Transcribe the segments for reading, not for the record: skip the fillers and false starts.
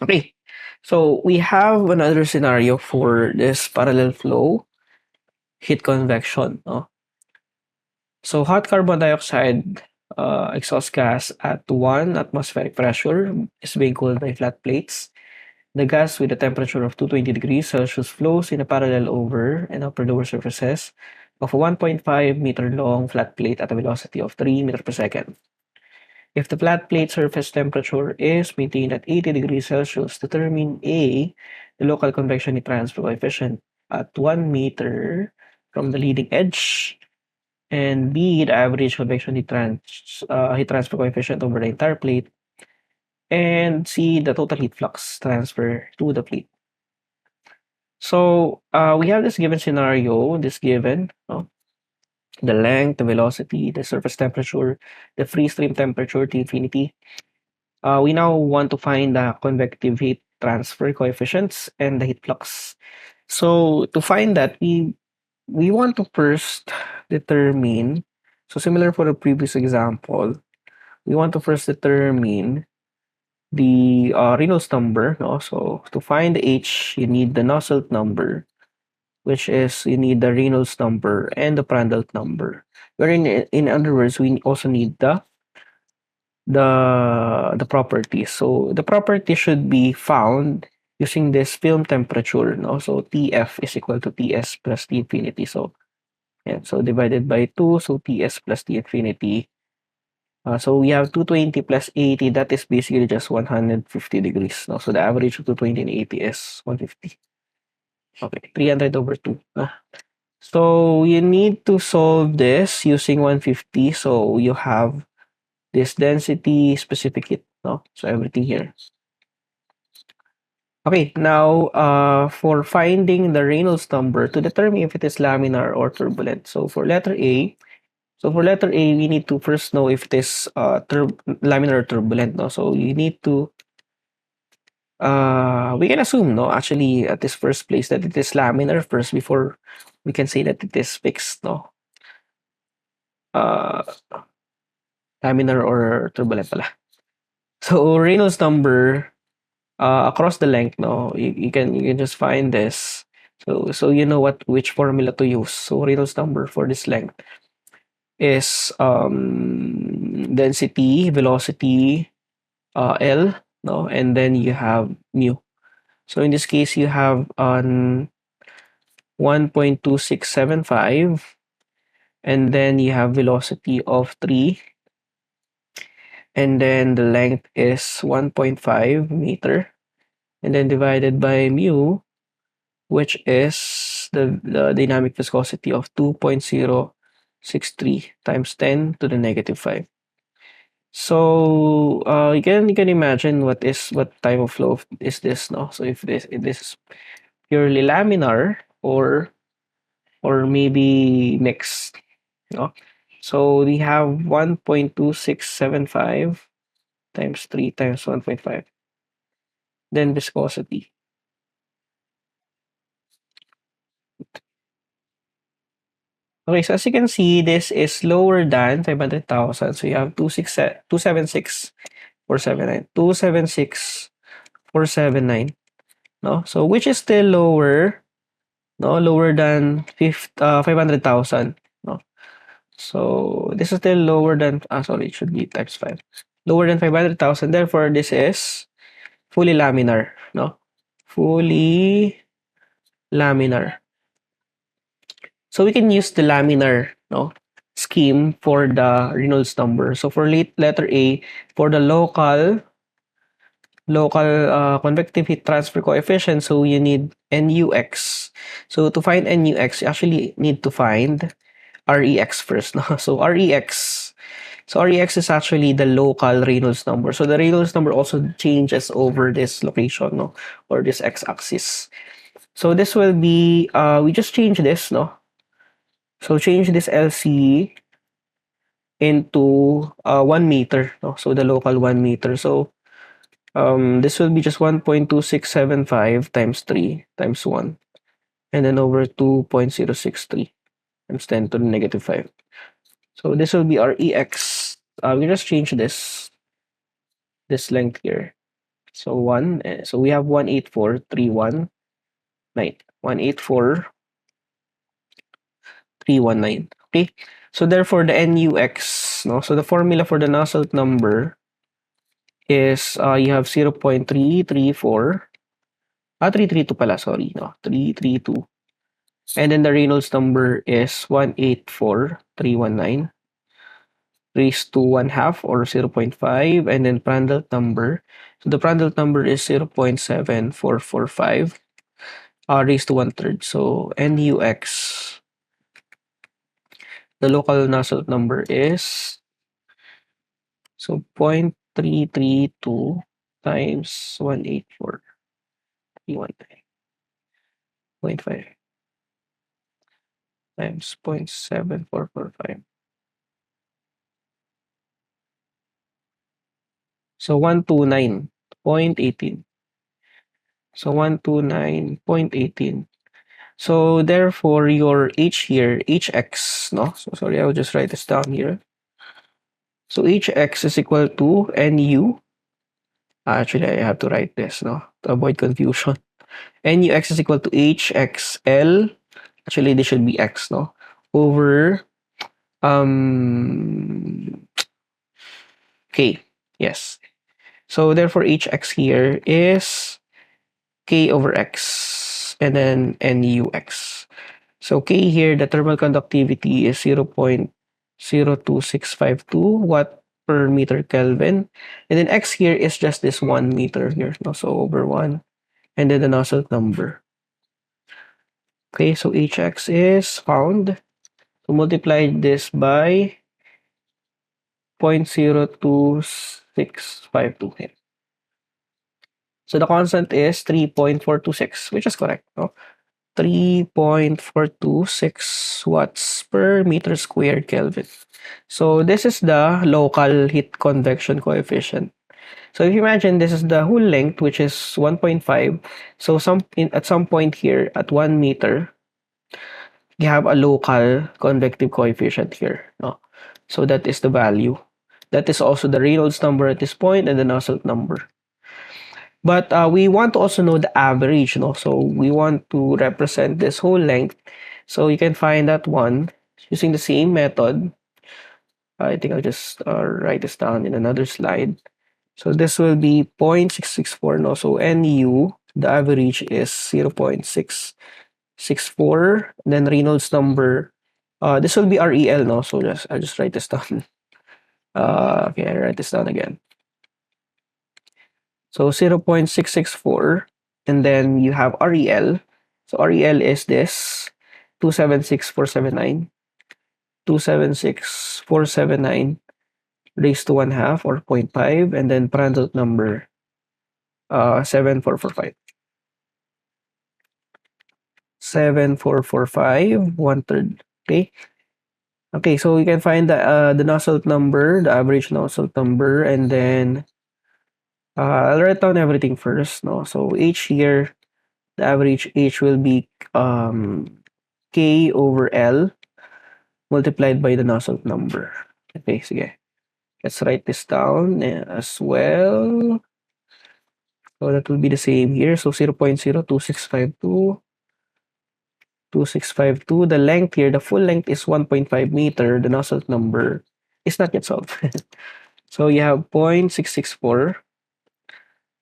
Okay, so we have another scenario for this parallel flow heat convection. No? So hot carbon dioxide exhaust gas at 1 atmospheric pressure is being cooled by flat plates. The gas with a temperature of 220 degrees Celsius flows in a parallel over and upper lower surfaces of a 1.5 meter long flat plate at a velocity of 3 meters per second. If the flat plate surface temperature is maintained at 80 degrees Celsius, determine A, the local convection heat transfer coefficient at 1 meter from the leading edge, and B, the average convection heat transfer coefficient over the entire plate, and C, the total heat flux transfer to the plate. So we have this given scenario, this given, the length, the velocity, the surface temperature, the free stream temperature to infinity. We now want to find the convective heat transfer coefficients and the heat flux. So to find that, we want to first determine, so similar for the previous example, we want to first determine the Reynolds number. No? So to find the H, you need the Nusselt number, which is you need the Reynolds number and the Prandtl number. Wherein, in other words, we also need the properties. So the property should be found using this film temperature. No? So Tf is equal to Ts plus T infinity. So yeah, so divided by 2, so Ts plus T infinity. So we have 220 plus 80, that is basically just 150 degrees. No? So the average of 220 and 80 is 150. Okay, 300 over 2. So you need to solve this using 150. So you have this density specific heat. No? So everything here. Okay, now for finding the Reynolds number to determine if it is laminar or turbulent. So for letter A, we need to first know if it is laminar or turbulent. No? So you need to, we can assume, no, actually at this first place that it is laminar first before we can say that it is fixed, no. Uh, Laminar or turbulent pala. So Reynolds number across the length, no, you can just find this. So you know which formula to use. So Reynolds number for this length is density, velocity, L, no, and then you have mu. So in this case, you have 1.2675, and then you have velocity of 3, and then the length is 1.5 meter, and then divided by mu, which is the dynamic viscosity of 2.063 times 10 to the negative 5. So you can imagine what type of flow is this, no? So if this is purely laminar or maybe mixed, no? So we have 1.2675 times 3 times 1.5. Then viscosity. Okay, so as you can see, this is lower than 500,000. So you have 276,479. 276,479. No? So which is still lower, no? Lower than 500,000. No? So this is still lower than, sorry, it should be times 5. Lower than 500,000. Therefore, this is fully laminar. No? Fully laminar. So we can use the laminar, no, scheme for the Reynolds number. So for letter A, for the local convective heat transfer coefficient, so you need NUX. So to find NUX, you actually need to find REX first. No? So REX is actually the local Reynolds number. So the Reynolds number also changes over this location, no, or this x-axis. So this will be we just change this, no. So change this LC into 1 meter, no? So the local 1 meter. So this will be just 1.2675 times 3 times 1, and then over 2.063 times 10 to the negative 5. So this will be our EX. We just change this length here. So 1, so we have 184,319. 184,319. Okay. So therefore the NUX, no? So the formula for the Nusselt number is you have 0.334, 332 pala, sorry, no? 332. And then the Reynolds number is 184,319 raised to 1 half or 0.5, and then Prandtl number. So the Prandtl number is 0.7445 raised to 1/3. So NUX, the local Nusselt number is so 0.332 times 184,319.5 times 0.7445. So 129.18. So 129.18. So therefore your H here, HX, no? So sorry, I'll just write this down here. So HX is equal to NU. Actually, I have to write this, no? To avoid confusion. NUX is equal to HXL. Actually, this should be X, no? Over um K. Yes. So therefore HX here is K over X and then NUX. So K here, the thermal conductivity is 0.02652 watt per meter Kelvin. And then X here is just this 1 meter here. No? So over 1. And then the Nusselt number. Okay, so HX is found. So multiply this by 0.02652 here. So the constant is 3.426, which is correct. No? 3.426 watts per meter squared Kelvin. So this is the local heat convection coefficient. So if you imagine this is the whole length, which is 1.5. So at some point here at 1 meter, you have a local convective coefficient here. No? So that is the value. That is also the Reynolds number at this point and the Nusselt number. But we want to also know the average. No? So we want to represent this whole length. So you can find that one using the same method. I think I'll just write this down in another slide. So this will be 0.664. No? So NU, the average is 0.664. Then Reynolds number, this will be REL. No? So I'll just write this down. Okay, I write this down again. So 0.664. And then you have REL. So REL is this 276,479. 276,479 raised to 1 half or 0.5, and then Prandtl number 7445. 7445, 1/3. Okay. Okay, so we can find the Nusselt number, the average Nusselt number, and then I'll write down everything first. No, so H here, the average H will be K over L multiplied by the Nusselt number. Okay, sige. Let's write this down as well. So that will be the same here. So 0.02652. 2652. The length here, the full length is 1.5 meter. The Nusselt number is not yet solved. So you have 0.664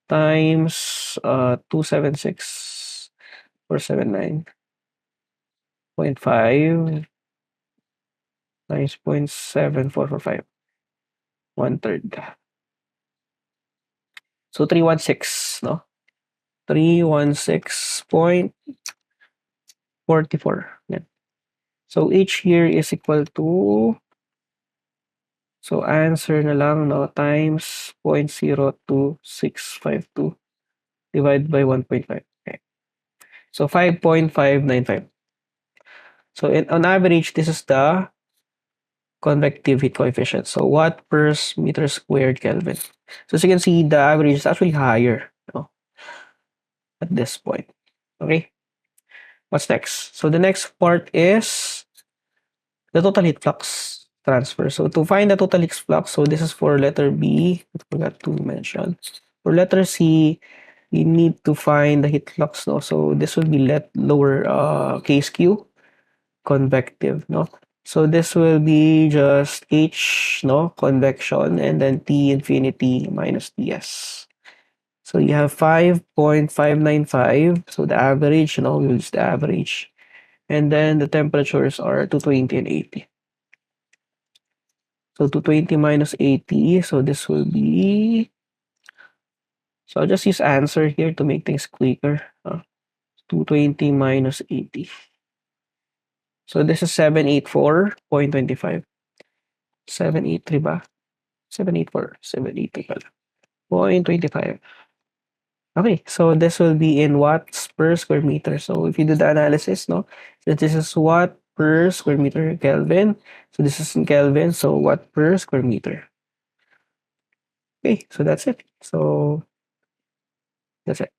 times 276,479.5 times 0.7445. 1/3. So 316, no? 316.44. Yan. So H here is equal to, so answer na lang, no? Times 0.02652 divided by 1.5. Okay. So 5.595. So on average, this is the convective heat coefficient. So watt per meter squared Kelvin. So as you can see, the average is actually higher, no, at this point. Okay. What's next? So the next part is the total heat flux transfer. So to find the total heat flux, so this is for letter B. I forgot to mention. For letter C, you need to find the heat flux, no? So this will be let lower case Q, convective, no? So this will be just H, no? Convection, and then T infinity minus Ts. So you have 5.595. So the average, we'll use the average. And then the temperatures are 220 and 80. So 220 minus 80. So this will be, so I'll just use answer here to make things quicker. 220 minus 80. So this is 784.25. 783 ba? 784. 783 pala. 0.25. Okay, so this will be in watts per square meter. So if you do the analysis, no, so this is watt per square meter Kelvin. So this is in Kelvin, so watt per square meter. Okay, so that's it. So that's it.